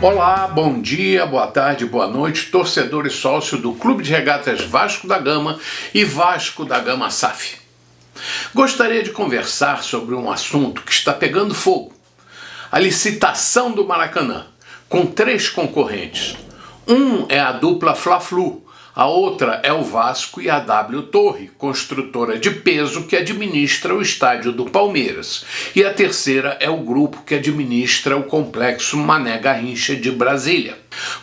Olá, bom dia, boa tarde, boa noite, torcedor e sócio do Clube de Regatas Vasco da Gama e Vasco da Gama SAF. Gostaria de conversar sobre um assunto que está pegando fogo: a licitação do Maracanã, com 3 concorrentes. Um é a dupla Fla-Flu, a outra é o Vasco e a W Torre, construtora de peso que administra o estádio do Palmeiras. E a terceira é o grupo que administra o complexo Mané Garrincha de Brasília.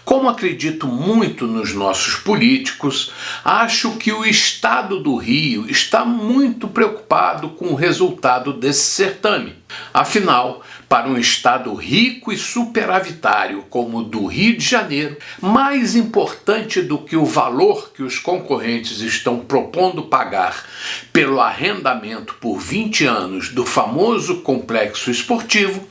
Como acredito muito nos nossos políticos, acho que o Estado do Rio está muito preocupado com o resultado desse certame. Afinal, para um estado rico e superavitário como o do Rio de Janeiro, mais importante do que o valor que os concorrentes estão propondo pagar pelo arrendamento por 20 anos do famoso complexo esportivo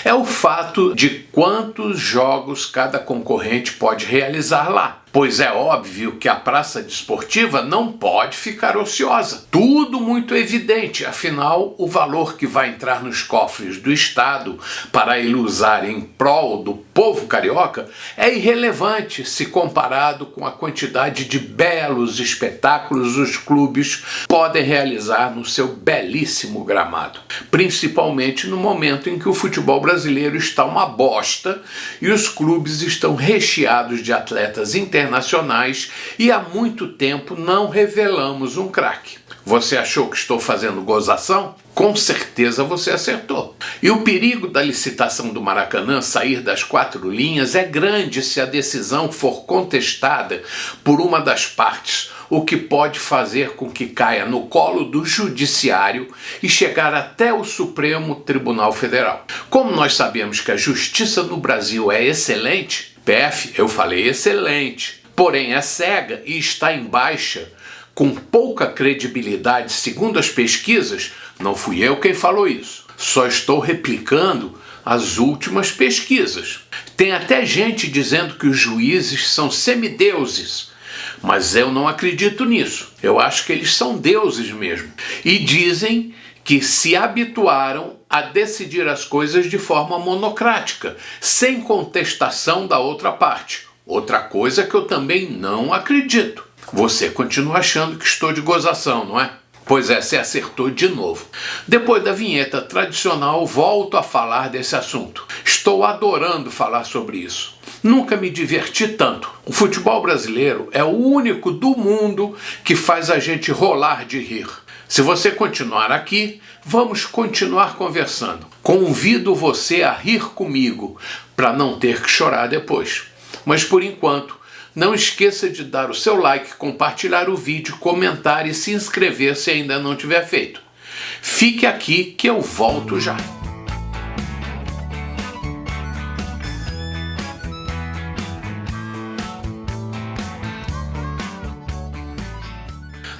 é o fato de quantos jogos cada concorrente pode realizar lá. Pois é óbvio que a praça desportiva não pode ficar ociosa. Tudo muito evidente, afinal, o valor que vai entrar nos cofres do Estado para ele usar em prol do povo carioca é irrelevante se comparado com a quantidade de belos espetáculos os clubes podem realizar no seu belíssimo gramado. Principalmente no momento em que o futebol brasileiro está uma bosta e os clubes estão recheados de atletas internacionais e há muito tempo não revelamos um craque. Você achou que estou fazendo gozação? Com certeza você acertou. E o perigo da licitação do Maracanã sair das 4 linhas é grande se a decisão for contestada por uma das partes, o que pode fazer com que caia no colo do Judiciário e chegar até o Supremo Tribunal Federal. Como nós sabemos que a justiça no Brasil é excelente, PF, eu falei excelente, porém é cega e está em baixa, com pouca credibilidade segundo as pesquisas, não fui eu quem falou isso, só estou replicando as últimas pesquisas. Tem até gente dizendo que os juízes são semideuses, mas eu não acredito nisso. Eu acho que eles são deuses mesmo. E dizem que se habituaram a decidir as coisas de forma monocrática, sem contestação da outra parte. Outra coisa que eu também não acredito. Você continua achando que estou de gozação, não é? Pois é, você acertou de novo. Depois da vinheta tradicional, volto a falar desse assunto. Estou adorando falar sobre isso. Nunca me diverti tanto. O futebol brasileiro é o único do mundo que faz a gente rolar de rir. Se você continuar aqui, vamos continuar conversando. Convido você a rir comigo, para não ter que chorar depois. Mas por enquanto, não esqueça de dar o seu like, compartilhar o vídeo, comentar e se inscrever se ainda não tiver feito. Fique aqui que eu volto já.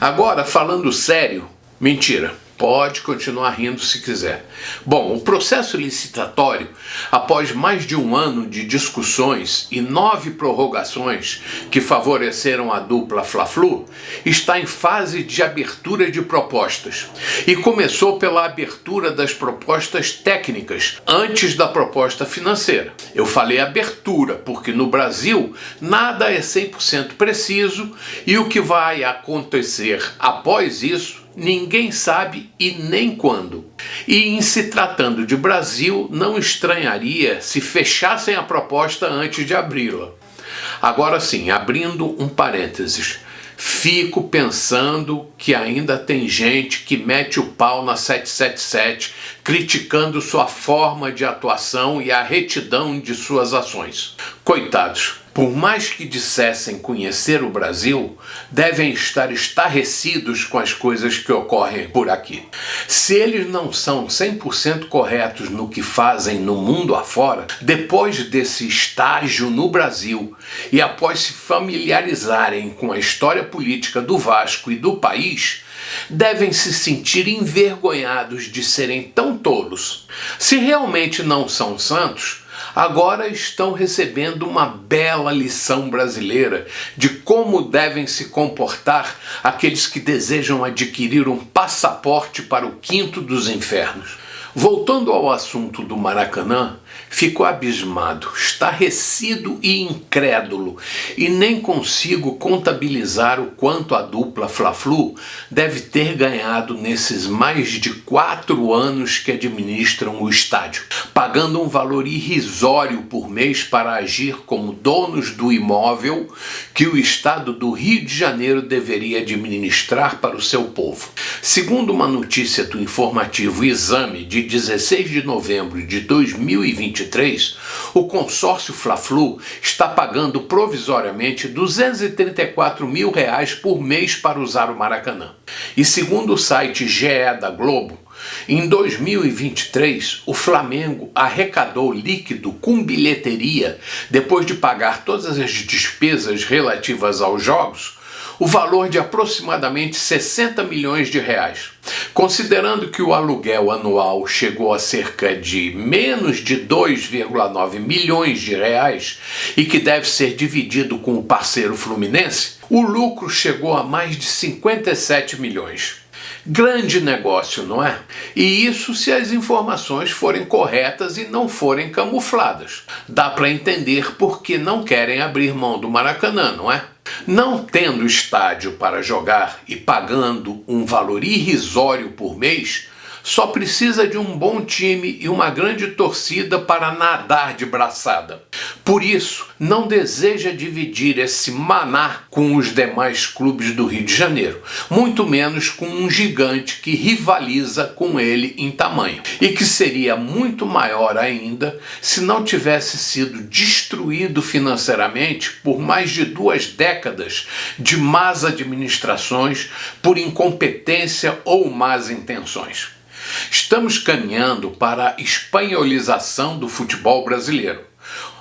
Agora, falando sério, mentira. Pode continuar rindo se quiser. Bom, o processo licitatório, após mais de 1 ano de discussões e 9 prorrogações que favoreceram a dupla Fla-Flu, está em fase de abertura de propostas. E começou pela abertura das propostas técnicas, antes da proposta financeira. Eu falei abertura, porque no Brasil nada é 100% preciso e o que vai acontecer após isso ninguém sabe e nem quando. E em se tratando de Brasil, não estranharia se fechassem a proposta antes de abri-la. Agora sim, abrindo um parênteses, fico pensando que ainda tem gente que mete o pau na 777, criticando sua forma de atuação e a retidão de suas ações. Coitados. Por mais que dissessem conhecer o Brasil, devem estar estarrecidos com as coisas que ocorrem por aqui. Se eles não são 100% corretos no que fazem no mundo afora, depois desse estágio no Brasil e após se familiarizarem com a história política do Vasco e do país, devem se sentir envergonhados de serem tão tolos. Se realmente não são santos, agora estão recebendo uma bela lição brasileira de como devem se comportar aqueles que desejam adquirir um passaporte para o quinto dos infernos. Voltando ao assunto do Maracanã, fico abismado, estarrecido e incrédulo, e nem consigo contabilizar o quanto a dupla Fla-Flu deve ter ganhado nesses mais de 4 anos que administram o estádio, pagando um valor irrisório por mês para agir como donos do imóvel que o estado do Rio de Janeiro deveria administrar para o seu povo. Segundo uma notícia do informativo Exame de 16 de novembro de 2023, o consórcio Fla-Flu está pagando provisoriamente R$ 234 mil por mês para usar o Maracanã. E segundo o site GE da Globo, em 2023, o Flamengo arrecadou líquido com bilheteria, depois de pagar todas as despesas relativas aos jogos, o valor de aproximadamente 60 milhões de reais. Considerando que o aluguel anual chegou a cerca de menos de 2,9 milhões de reais e que deve ser dividido com o parceiro fluminense, o lucro chegou a mais de 57 milhões. Grande negócio, não é? E isso se as informações forem corretas e não forem camufladas. Dá para entender por que não querem abrir mão do Maracanã, não é? Não tendo estádio para jogar e pagando um valor irrisório por mês, só precisa de um bom time e uma grande torcida para nadar de braçada. Por isso, não deseja dividir esse maná com os demais clubes do Rio de Janeiro, muito menos com um gigante que rivaliza com ele em tamanho, e que seria muito maior ainda se não tivesse sido destruído financeiramente por mais de 2 décadas de más administrações por incompetência ou más intenções. Estamos caminhando para a espanholização do futebol brasileiro,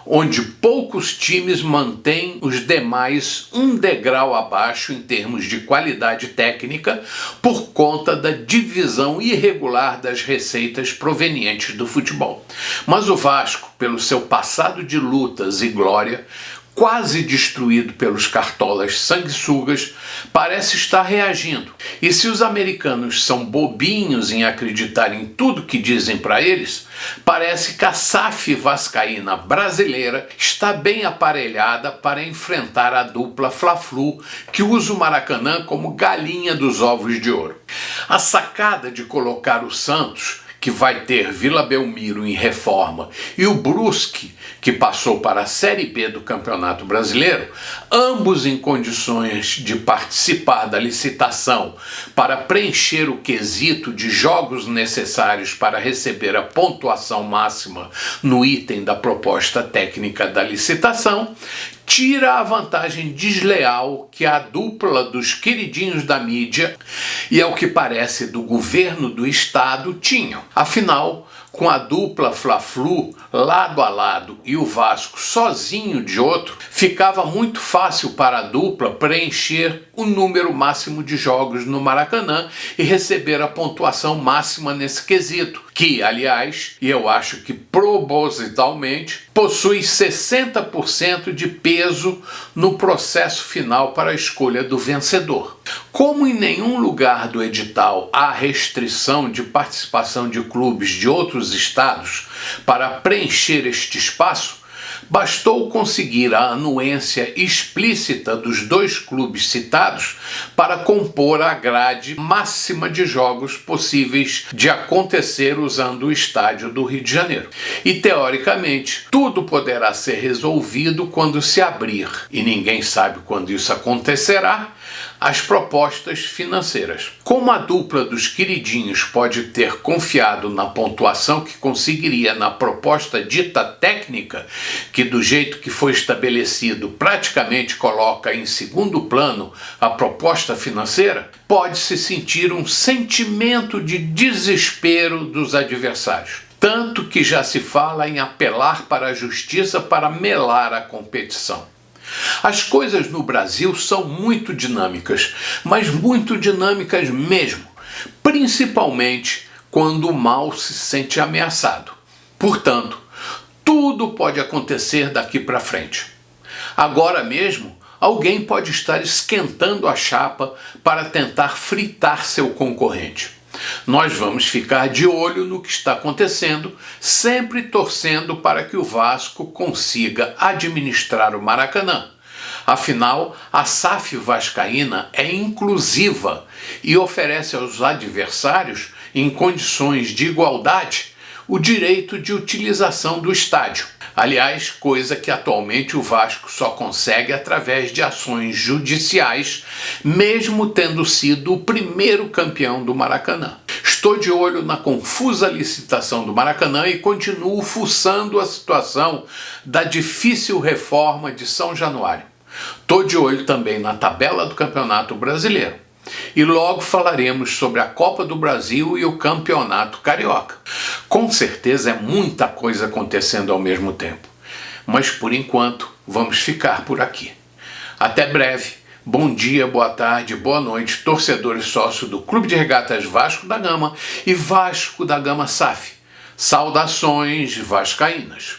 onde poucos times mantêm os demais um degrau abaixo em termos de qualidade técnica por conta da divisão irregular das receitas provenientes do futebol. Mas o Vasco, pelo seu passado de lutas e glória, quase destruído pelos cartolas sanguessugas, parece estar reagindo. E se os americanos são bobinhos em acreditar em tudo que dizem para eles, parece que a SAF vascaína brasileira está bem aparelhada para enfrentar a dupla Fla-Flu, que usa o Maracanã como galinha dos ovos de ouro. A sacada de colocar o Santos, que vai ter Vila Belmiro em reforma, e o Brusque, que passou para a Série B do Campeonato Brasileiro, ambos em condições de participar da licitação para preencher o quesito de jogos necessários para receber a pontuação máxima no item da proposta técnica da licitação, tira a vantagem desleal que a dupla dos queridinhos da mídia e, ao que parece, do governo do estado tinham. Afinal, com a dupla Fla-Flu lado a lado e o Vasco sozinho de outro, ficava muito fácil para a dupla preencher o número máximo de jogos no Maracanã e receber a pontuação máxima nesse quesito, que, aliás, e eu acho que propositalmente, possui 60% de peso no processo final para a escolha do vencedor. Como em nenhum lugar do edital há restrição de participação de clubes de outros estados para preencher este espaço, bastou conseguir a anuência explícita dos 2 clubes citados para compor a grade máxima de jogos possíveis de acontecer usando o estádio do Rio de Janeiro. E, teoricamente, tudo poderá ser resolvido quando se abrir, e ninguém sabe quando isso acontecerá, as propostas financeiras. Como a dupla dos queridinhos pode ter confiado na pontuação que conseguiria na proposta dita técnica, que do jeito que foi estabelecido praticamente coloca em segundo plano a proposta financeira, pode-se sentir um sentimento de desespero dos adversários. Tanto que já se fala em apelar para a justiça para melar a competição. As coisas no Brasil são muito dinâmicas, mas muito dinâmicas mesmo, principalmente quando o mal se sente ameaçado. Portanto, tudo pode acontecer daqui para frente. Agora mesmo, alguém pode estar esquentando a chapa para tentar fritar seu concorrente. Nós vamos ficar de olho no que está acontecendo, sempre torcendo para que o Vasco consiga administrar o Maracanã. Afinal, a SAF vascaína é inclusiva e oferece aos adversários, em condições de igualdade, o direito de utilização do estádio. Aliás, coisa que atualmente o Vasco só consegue através de ações judiciais, mesmo tendo sido o primeiro campeão do Maracanã. Estou de olho na confusa licitação do Maracanã e continuo fuçando a situação da difícil reforma de São Januário. Estou de olho também na tabela do Campeonato Brasileiro. E logo falaremos sobre a Copa do Brasil e o Campeonato Carioca. Com certeza é muita coisa acontecendo ao mesmo tempo. Mas por enquanto vamos ficar por aqui. Até breve. Bom dia, boa tarde, boa noite, torcedores sócios do Clube de Regatas Vasco da Gama e Vasco da Gama SAF. Saudações vascaínas.